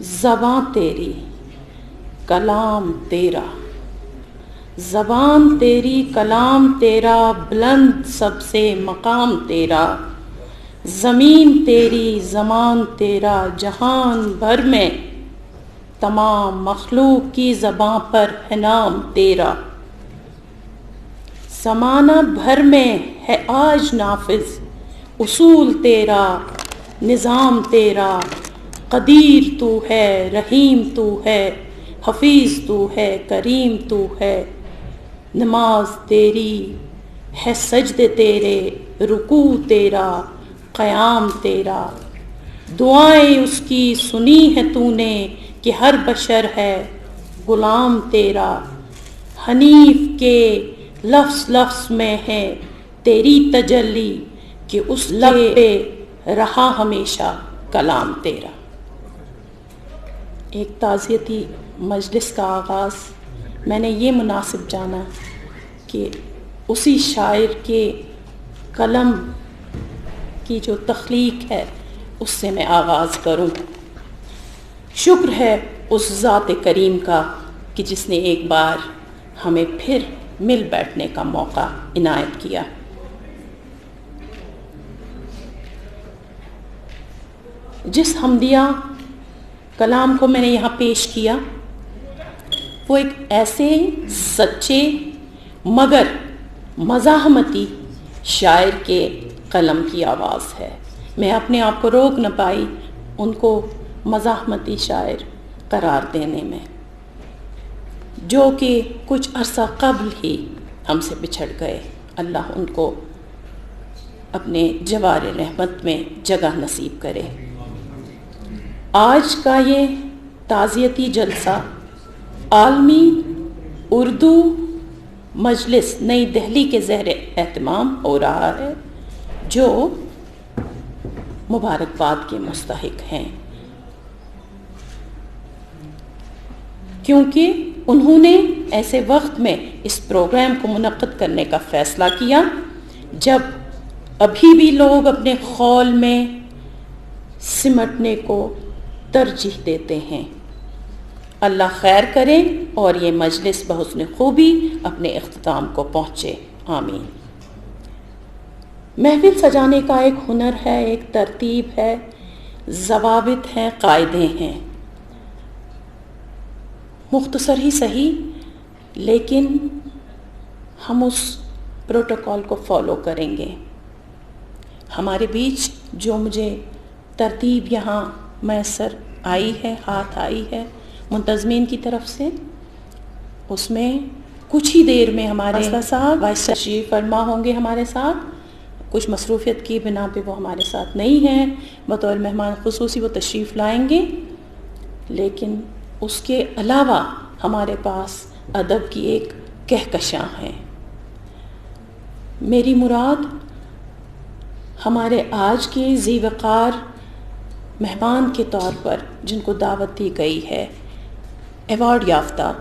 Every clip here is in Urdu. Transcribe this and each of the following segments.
زباں تیری کلام تیرا، زبان تیری کلام تیرا، بلند سب سے مقام تیرا، زمین تیری زمان تیرا، جہان بھر میں تمام مخلوق کی زباں پر ہے نام تیرا، زمانہ بھر میں ہے آج نافذ اصول تیرا، نظام تیرا، قدیر تو ہے، رحیم تو ہے، حفیظ تو ہے، کریم تو ہے، نماز تیری ہے، سجدے تیرے، رکوع تیرا، قیام تیرا، دعائیں اس کی سنی ہے تو نے کہ ہر بشر ہے غلام تیرا، حنیف کے لفظ لفظ میں ہے تیری تجلی کہ اس لب پہ رہا ہمیشہ کلام تیرا۔ ایک تعزیتی مجلس کا آغاز میں نے یہ مناسب جانا کہ اسی شاعر کے قلم کی جو تخلیق ہے اس سے میں آغاز کروں۔ شکر ہے اس ذات کریم کا کہ جس نے ایک بار ہمیں پھر مل بیٹھنے کا موقع عنایت کیا۔ جس حمدیہ کلام کو میں نے یہاں پیش کیا وہ ایک ایسے سچے مگر مزاحمتی شاعر کے قلم کی آواز ہے۔ میں اپنے آپ کو روک نہ پائی ان کو مزاحمتی شاعر قرار دینے میں، جو کہ کچھ عرصہ قبل ہی ہم سے بچھڑ گئے۔ اللہ ان کو اپنے جوار رحمت میں جگہ نصیب کرے۔ آج کا یہ تعزیتی جلسہ عالمی اردو مجلس نئی دہلی کے زیر اہتمام ہو رہا ہے، جو مبارکباد کے مستحق ہیں، کیونکہ انہوں نے ایسے وقت میں اس پروگرام کو منعقد کرنے کا فیصلہ کیا جب ابھی بھی لوگ اپنے خول میں سمٹنے کو ترجیح دیتے ہیں۔ اللہ خیر کرے اور یہ مجلس بحسن خوبی اپنے اختتام کو پہنچے، آمین۔ محفل سجانے کا ایک ہنر ہے، ایک ترتیب ہے، ضوابط ہیں، قاعدے ہیں، مختصر ہی صحیح لیکن ہم اس پروٹوکول کو فالو کریں گے۔ ہمارے بیچ جو مجھے ترتیب یہاں میسر آئی ہے، ہاتھ آئی ہے منتظمین کی طرف سے، اس میں کچھ ہی دیر میں ہمارے صاحب وائس تشریف فرما ہوں گے ہمارے ساتھ۔ کچھ مصروفیت کی بنا پہ وہ ہمارے ساتھ نہیں ہیں، بطور مہمان خصوصی وہ تشریف لائیں گے، لیکن اس کے علاوہ ہمارے پاس ادب کی ایک کہکشاں ہے۔ میری مراد ہمارے آج کے ذی وقار مہمان کے طور پر جن کو دعوت دی گئی ہے، ایوارڈ یافتہ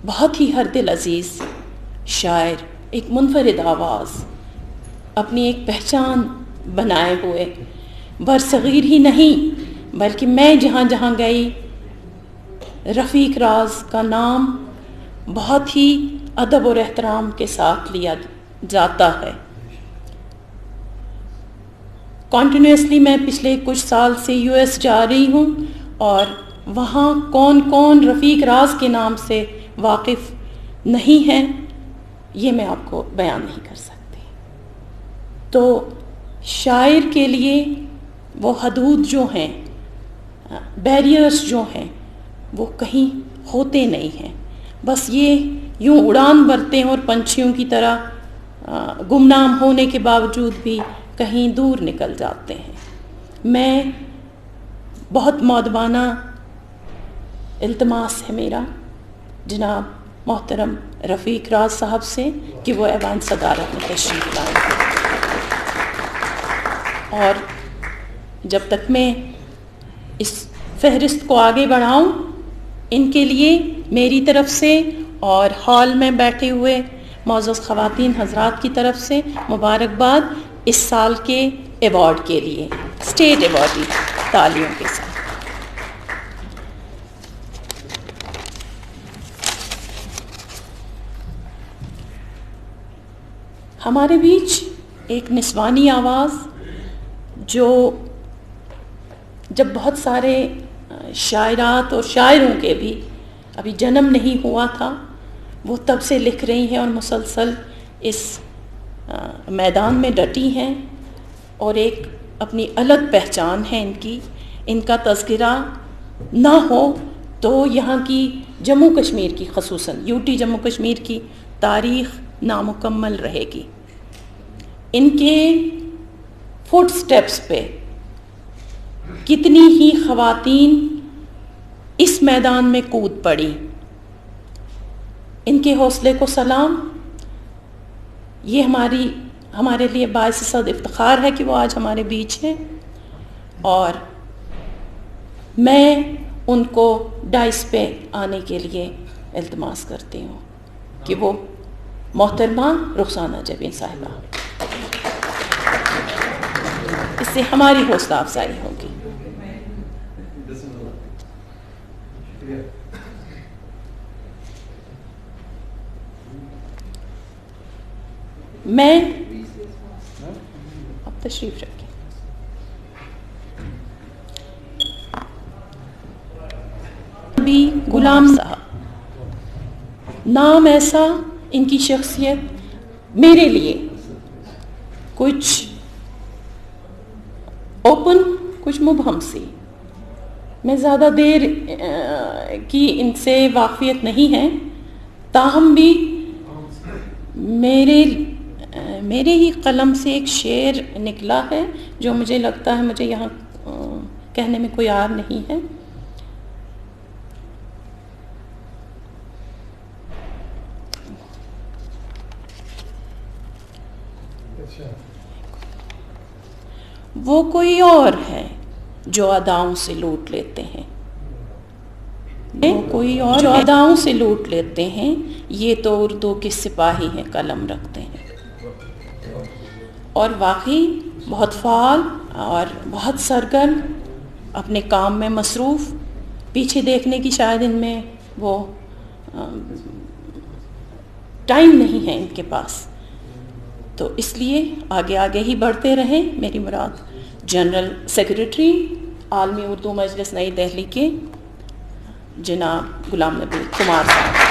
بہت ہی ہر دل عزیز شاعر، ایک منفرد آواز، اپنی ایک پہچان بنائے ہوئے، برصغیر ہی نہیں بلکہ میں جہاں جہاں گئی رفیق راز کا نام بہت ہی ادب اور احترام کے ساتھ لیا جاتا ہے۔ کنٹینیوسلی میں پچھلے کچھ سال سے یو ایس جا رہی ہوں اور وہاں کون کون رفیق راز کے نام سے واقف نہیں ہیں یہ میں آپ کو بیان نہیں کر سکتی۔ تو شاعر کے لیے وہ حدود جو ہیں، بیریئرز جو ہیں، وہ کہیں ہوتے نہیں ہیں، بس یہ یوں اڑان بھرتے ہیں اور پنچھیوں کی طرح گمنام ہونے کے باوجود بھی کہیں دور نکل جاتے ہیں۔ میں بہت مؤدبانہ التماس ہے میرا جناب محترم رفیق راز صاحب سے کہ وہ ایوان صدارت میں تشریف لائیں، اور جب تک میں اس فہرست کو آگے بڑھاؤں، ان کے لیے میری طرف سے اور ہال میں بیٹھے ہوئے معزز خواتین حضرات کی طرف سے مبارکباد اس سال کے ایوارڈ کے لیے، اسٹیٹ ایوارڈ تالیوں کے ساتھ۔ ہمارے بیچ ایک نسوانی آواز جو جب بہت سارے شاعرات اور شاعروں کے بھی ابھی جنم نہیں ہوا تھا وہ تب سے لکھ رہی ہیں اور مسلسل اس میدان میں ڈٹی ہیں اور ایک اپنی الگ پہچان ہے ان کا تذکرہ نہ ہو تو یہاں کی جموں کشمیر کی خصوصاً یوٹی جموں کشمیر کی تاریخ نامکمل رہے گی. ان کے فٹ سٹیپس پہ کتنی ہی خواتین اس میدان میں کود پڑی. ان کے حوصلے کو سلام. یہ ہمارے لیے باعث صد افتخار ہے کہ وہ آج ہمارے بیچ ہیں اور میں ان کو ڈائس پہ آنے کے لیے التماس کرتی ہوں کہ وہ محترمہ رخسانہ جبین صاحبہ، اس سے ہماری حوصلہ افزائی ہوگی. میں اب تشریف رکھیں. بھی غلام صاحب نام ایسا، ان کی شخصیت میرے لیے کچھ اوپن کچھ مبہم سی. میں زیادہ دیر کی ان سے واقفیت نہیں ہے، تاہم بھی میرے ہی قلم سے ایک شعر نکلا ہے جو مجھے لگتا ہے مجھے یہاں کہنے میں کوئی عار نہیں ہے. وہ کوئی اور ہے جو اداؤں سے لوٹ لیتے ہیں، وہ کوئی اور جو اداؤں سے لوٹ لیتے ہیں، یہ تو اردو کے سپاہی ہیں قلم رکھتے ہیں. اور واقعی بہت فعال اور بہت سرگرم، اپنے کام میں مصروف، پیچھے دیکھنے کی شاید ان میں وہ ٹائم نہیں ہے ان کے پاس. تو اس لیے آگے ہی بڑھتے رہیں. میری مراد جنرل سیکریٹری عالمی اردو مجلس نئی دہلی کے جناب غلام نبی کمار صاحب.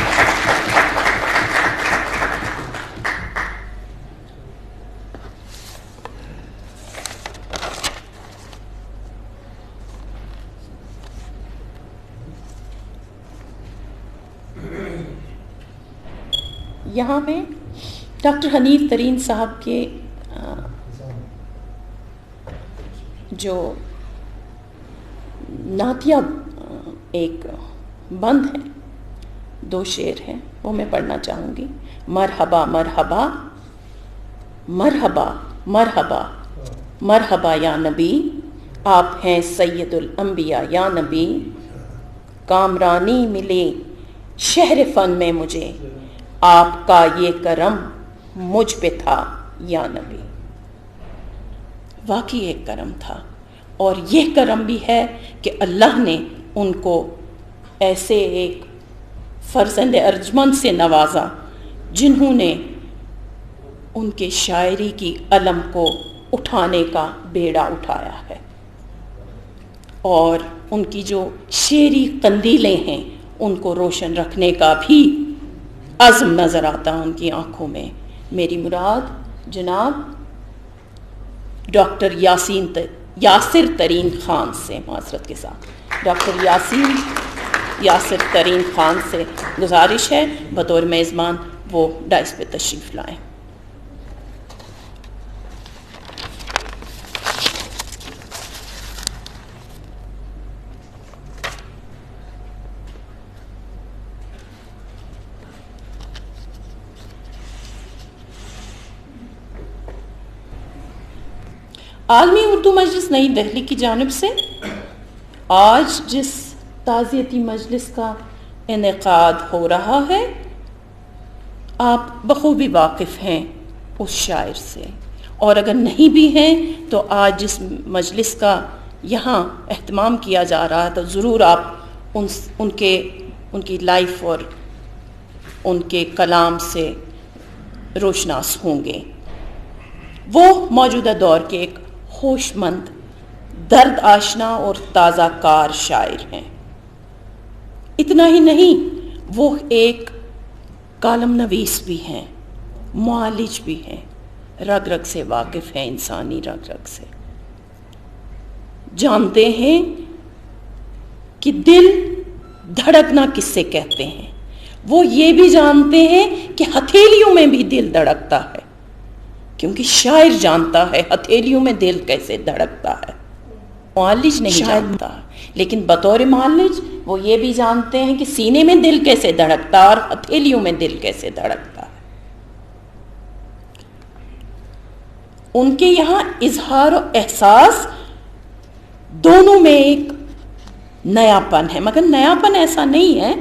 یہاں میں ڈاکٹر حنیف ترین صاحب کے جو نعتیہ ایک بند ہے، 2 شعر ہیں، وہ میں پڑھنا چاہوں گی. مرحبا مرحبا مرحبا مرحبا مرحبا یا نبی، آپ ہیں سید الانبیاء یا نبی. کامرانی ملے شہر فن میں مجھے، آپ کا یہ کرم مجھ پہ تھا یا نبی. واقعی ایک کرم تھا، اور یہ کرم بھی ہے کہ اللہ نے ان کو ایسے ایک فرزند ارجمند سے نوازا جنہوں نے ان کے شاعری کی علم کو اٹھانے کا بیڑا اٹھایا ہے، اور ان کی جو شعری قندیلیں ہیں ان کو روشن رکھنے کا بھی عزم نظر آتا ان کی آنکھوں میں. میری مراد جناب ڈاکٹر یاسر ترین خان سے، معذرت کے ساتھ ڈاکٹر یاسر ترین خان سے گزارش ہے بطور میزبان وہ ڈائس پہ تشریف لائیں. عالمی اردو مجلس نئی دہلی کی جانب سے آج جس تعزیتی مجلس کا انعقاد ہو رہا ہے، آپ بخوبی واقف ہیں اس شاعر سے، اور اگر نہیں بھی ہیں تو آج جس مجلس کا یہاں اہتمام کیا جا رہا ہے تو ضرور آپ ان کی لائف اور ان کے کلام سے روشناس ہوں گے. وہ موجودہ دور کے ایک ہوش مند، درد آشنا اور تازہ کار شاعر ہیں۔ اتنا ہی نہیں، وہ ایک کالم نویس بھی ہیں، معالج بھی ہیں، رگ رگ سے واقف ہیں، انسانی رگ رگ سے جانتے ہیں کہ دل دھڑکنا کس سے کہتے ہیں۔ وہ یہ بھی جانتے ہیں کہ ہتھیلیوں میں بھی دل دھڑکتا ہے، کیونکہ شاعر جانتا ہے ہتھیلیوں میں دل کیسے دھڑکتا ہے، معالج نہیں جانتا۔ لیکن بطور معالج وہ یہ بھی جانتے ہیں کہ سینے میں دل کیسے دھڑکتا ہے اور ہتھیلیوں میں دل کیسے دھڑکتا ہے۔ ان کے یہاں اظہار و احساس دونوں میں ایک نیا پن ہے، مگر نیا پن ایسا نہیں ہے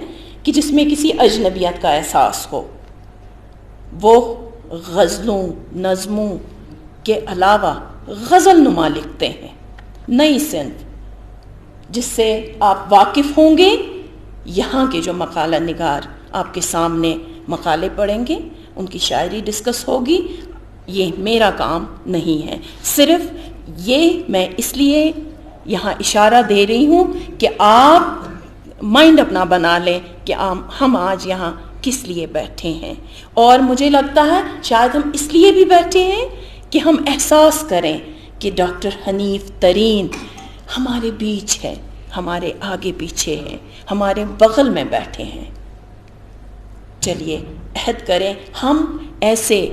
کہ جس میں کسی اجنبیت کا احساس ہو۔ وہ غزلوں، نظموں کے علاوہ غزل نما لکھتے ہیں، نئی صنف جس سے آپ واقف ہوں گے۔ یہاں کے جو مقالہ نگار آپ کے سامنے مقالے پڑھیں گے، ان کی شاعری ڈسکس ہوگی، یہ میرا کام نہیں ہے۔ صرف یہ میں اس لیے یہاں اشارہ دے رہی ہوں کہ آپ مائنڈ اپنا بنا لیں کہ ہم آج یہاں کس لیے بیٹھے ہیں۔ اور مجھے لگتا ہے شاید ہم اس لیے بھی بیٹھے ہیں کہ ہم احساس کریں کہ ڈاکٹر حنیف ترین ہمارے بیچ ہے، ہمارے آگے پیچھے ہیں، ہمارے بغل میں بیٹھے ہیں۔ چلیے عہد کریں ہم ایسے